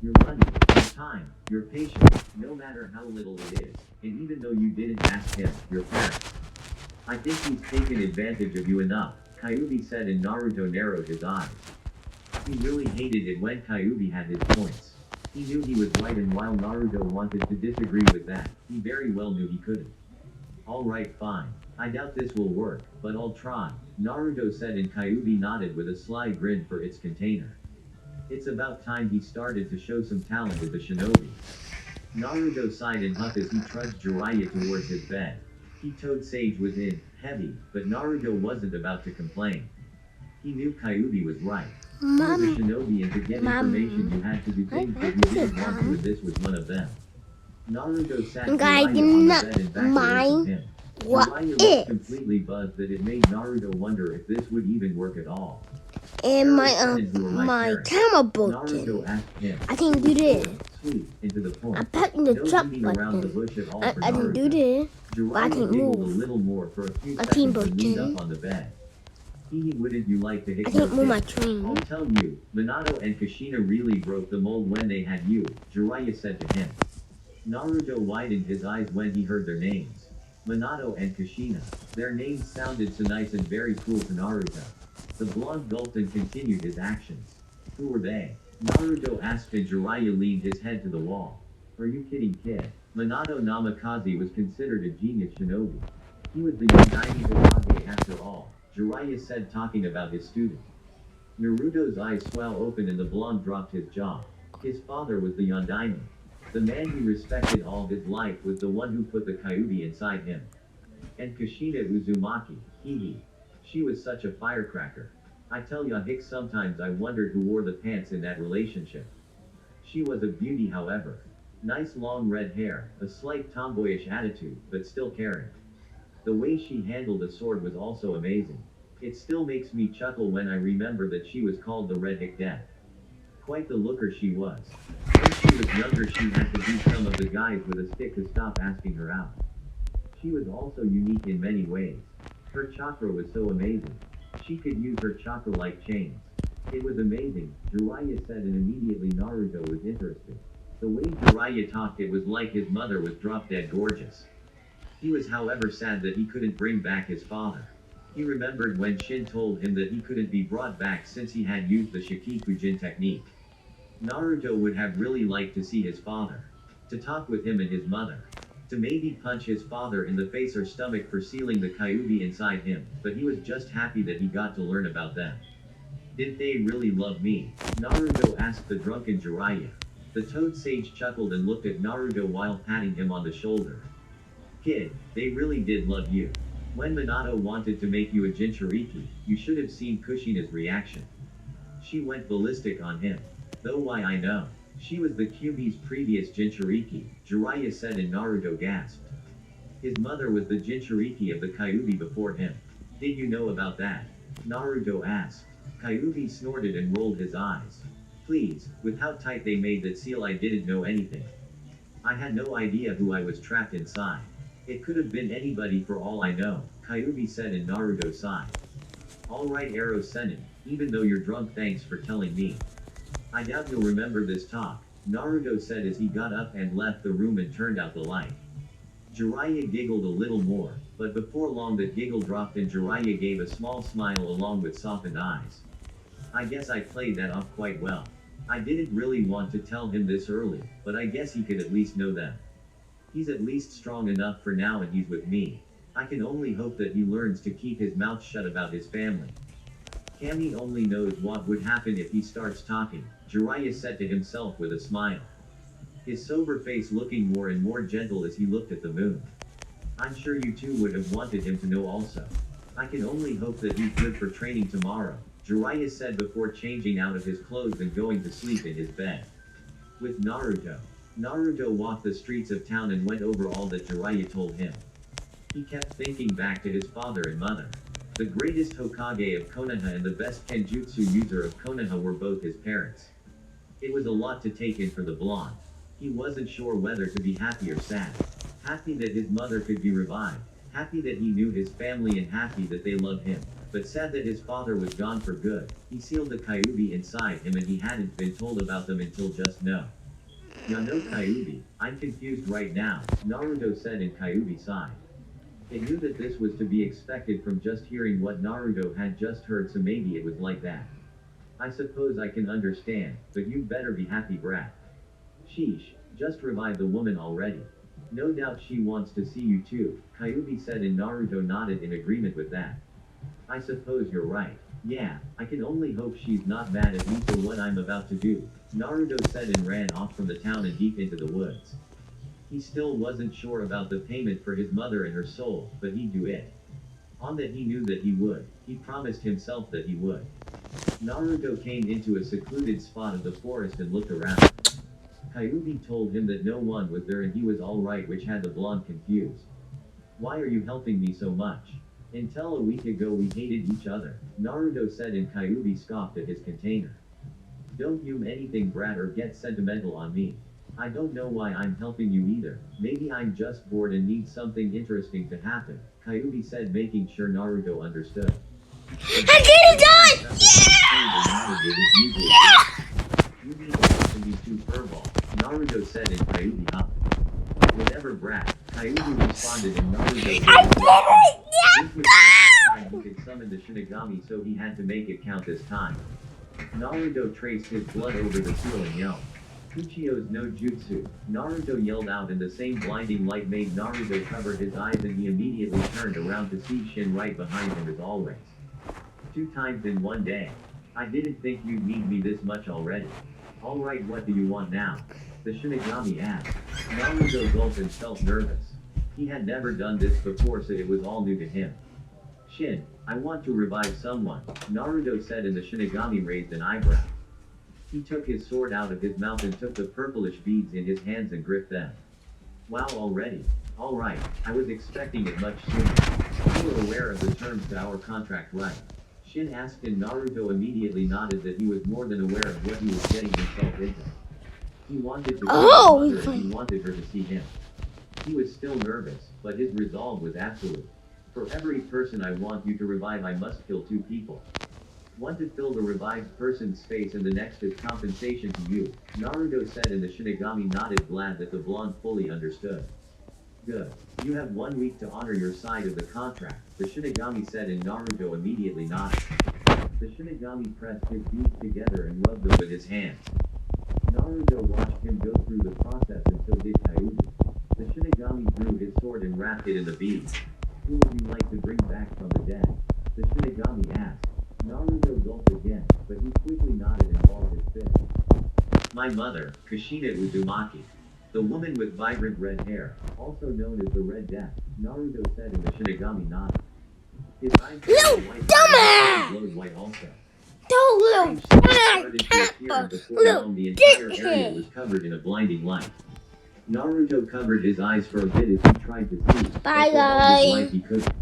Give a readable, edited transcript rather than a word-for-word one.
your money, your time, your patience, no matter how little it is, and even though you didn't ask him, your parents. I think he's taken advantage of you enough, Kyuubi said, and Naruto narrowed his eyes. He really hated it when Kyuubi had his points. He knew he was right, and while Naruto wanted to disagree with that, he very well knew he couldn't. Alright, fine. I doubt this will work, but I'll try, Naruto said, and Kyuubi nodded with a sly grin for its container. It's about time he started to show some talent as a shinobi. Naruto sighed and huffed as he trudged Jiraiya towards his bed. He told Sage was in, heavy, but Naruto wasn't about to complain. He knew Kyuubi was right. You were the shinobi, and to get information you had to do things that you didn't want to, and this was one of them. Naruto sat Jiraiya on the bed and backed away from him. Jiraiya looked completely buzzed that it made Naruto wonder if this would even work at all. And my camera broken. Naruto asked him, I can't do this. Sweet, into the point. I'm packing the No truck beating around the button. bush at all I for can do Naruto. this. But I Jiraiya can't giggled a move. little more for a few My team seconds and leaned broken. up on the bed. Wouldn't you like to hit I your can't move my kid? train. I'll tell you, Minato and Kushina really broke the mold when they had you, Jiraiya said to him. Naruto widened his eyes when he heard their names. Minato and Kushina. Their names sounded so nice and very cool to Naruto. The blonde gulped and continued his actions. Who were they? Naruto asked, and Jiraiya leaned his head to the wall. Are you kidding, kid? Minato Namikaze was considered a genius shinobi. He was the Yondaime Hokage after all, Jiraiya said, talking about his student. Naruto's eyes swelled open and the blonde dropped his jaw. His father was the Yondaime. The man he respected all his life was the one who put the Kyuubi inside him. And Kushina Uzumaki, hee. She was such a firecracker. I tell ya, Hick, sometimes I wondered who wore the pants in that relationship. She was a beauty, however. Nice long red hair, a slight tomboyish attitude, but still caring. The way she handled a sword was also amazing. It still makes me chuckle when I remember that she was called the Red Hick Death. Quite the looker she was. When she was younger, she had to beat some of the guys with a stick to stop asking her out. She was also unique in many ways. Her chakra was so amazing. She could use her chakra like chains. It was amazing, Jiraiya said, and immediately Naruto was interested. The way Jiraiya talked, it was like his mother was drop-dead gorgeous. He was, however, sad that he couldn't bring back his father. He remembered when Shin told him that he couldn't be brought back since he had used the Shikikujin technique. Naruto would have really liked to see his father. To talk with him and his mother. To maybe punch his father in the face or stomach for sealing the Kyuubi inside him, but he was just happy that he got to learn about them. Did they really love me? Naruto asked the drunken Jiraiya. The Toad Sage chuckled and looked at Naruto while patting him on the shoulder. Kid, they really did love you. When Minato wanted to make you a Jinchuriki, you should have seen Kushina's reaction. She went ballistic on him. Though why, I know. She was the Kyuubi's previous Jinchuriki, Jiraiya said, and Naruto gasped. His mother was the Jinchuriki of the Kyuubi before him. Did you know about that? Naruto asked. Kyuubi snorted and rolled his eyes. Please, with how tight they made that seal, I didn't know anything. I had no idea who I was trapped inside. It could have been anybody for all I know, Kyuubi said, and Naruto sighed. Alright, Ero Sennin, even though you're drunk, thanks for telling me. I doubt you'll remember this talk, Naruto said as he got up and left the room and turned out the light. Jiraiya giggled a little more, but before long that giggle dropped and Jiraiya gave a small smile along with softened eyes. I guess I played that off quite well. I didn't really want to tell him this early, but I guess he could at least know them. He's at least strong enough for now, and he's with me. I can only hope that he learns to keep his mouth shut about his family. Kami only knows what would happen if he starts talking, Jiraiya said to himself with a smile. His sober face looking more and more gentle as he looked at the moon. I'm sure you two would have wanted him to know also. I can only hope that he's good for training tomorrow, Jiraiya said before changing out of his clothes and going to sleep in his bed. With Naruto. Naruto walked the streets of town and went over all that Jiraiya told him. He kept thinking back to his father and mother. The greatest Hokage of Konoha and the best Kenjutsu user of Konoha were both his parents. It was a lot to take in for the blonde. He wasn't sure whether to be happy or sad. Happy that his mother could be revived, happy that he knew his family, and happy that they loved him. but said that his father was gone for good. He sealed the Kyuubi inside him and he hadn't been told about them until just now. Yano Kyuubi, I'm confused right now, Naruto said in Kyuubi's side. It knew that this was to be expected from just hearing what Naruto had just heard, so maybe it was like that. I suppose I can understand, but you better be happy, brat. Sheesh, just revive the woman already. No doubt she wants to see you too, Kyuubi said, and Naruto nodded in agreement with that. I suppose you're right. Yeah, I can only hope she's not mad at me for what I'm about to do, Naruto said and ran off from the town and deep into the woods. He still wasn't sure about the payment for his mother and her soul, but he'd do it. On that he knew that he would. He promised himself that he would. Naruto came into a secluded spot of the forest and looked around. Kyuubi told him that no one was there and he was alright, which had the blonde confused. Why are you helping me so much? Until a week ago we hated each other, Naruto said, and Kyuubi scoffed at his container. Don't you anything, brat, or get sentimental on me. I don't know why I'm helping you either. Maybe I'm just bored and need something interesting to happen, Kyuubi said, making sure Naruto understood. I get it done! You need to listen to these two furball, Naruto said, and Kyuubi hopped. Whatever, brat, Kyuubi responded, and Naruto I did it! this was the first time he could summon the Shinigami, so he had to make it count this time. Naruto traced his blood over the seal and yelled, Kuchio's no jutsu. Naruto yelled out, and the same blinding light made Naruto cover his eyes, and he immediately turned around to see Shin right behind him as always. 2 times in one day. I didn't think you'd need me this much already. Alright, what do you want now? The Shinigami asked. Naruto gulped and felt nervous. He had never done this before, so it was all new to him. Shin, I want to revive someone, Naruto said, and the Shinigami raised an eyebrow. He took his sword out of his mouth and took the purplish beads in his hands and gripped them. Wow, already? Alright, I was expecting it much sooner. You were aware of the terms to our contract, right? Shin asked, and Naruto immediately nodded that he was more than aware of what he was getting himself into. He wanted to see his mother and he wanted her to see him. He was still nervous, but his resolve was absolute. For every person I want you to revive, I must kill 2 people. One to fill the revived person's space and the next is compensation to you, Naruto said, and the Shinigami nodded, glad that the blonde fully understood. Good. You have 1 week to honor your side of the contract, the Shinigami said, and Naruto immediately nodded. The Shinigami pressed his beads together and rubbed them with his hands. Naruto watched him go through the process, and so did Kyuubi. The Shinigami drew his sword and wrapped it in the beads. Who would you like to bring back from the dead? The Shinigami asked. Naruto gulped again, but he quickly nodded and balled his fist. My mother, Kushina Uzumaki. The woman with vibrant red hair, also known as the Red Death, Naruto said, and the Shinigami nodded. His eyes glowed white, dumbass! glowed white also. Don't little Started to appear, and before long the entire area was covered in a blinding light. Naruto covered his eyes for a bit as he tried to see, Bye, but for all his guys. life he couldn't.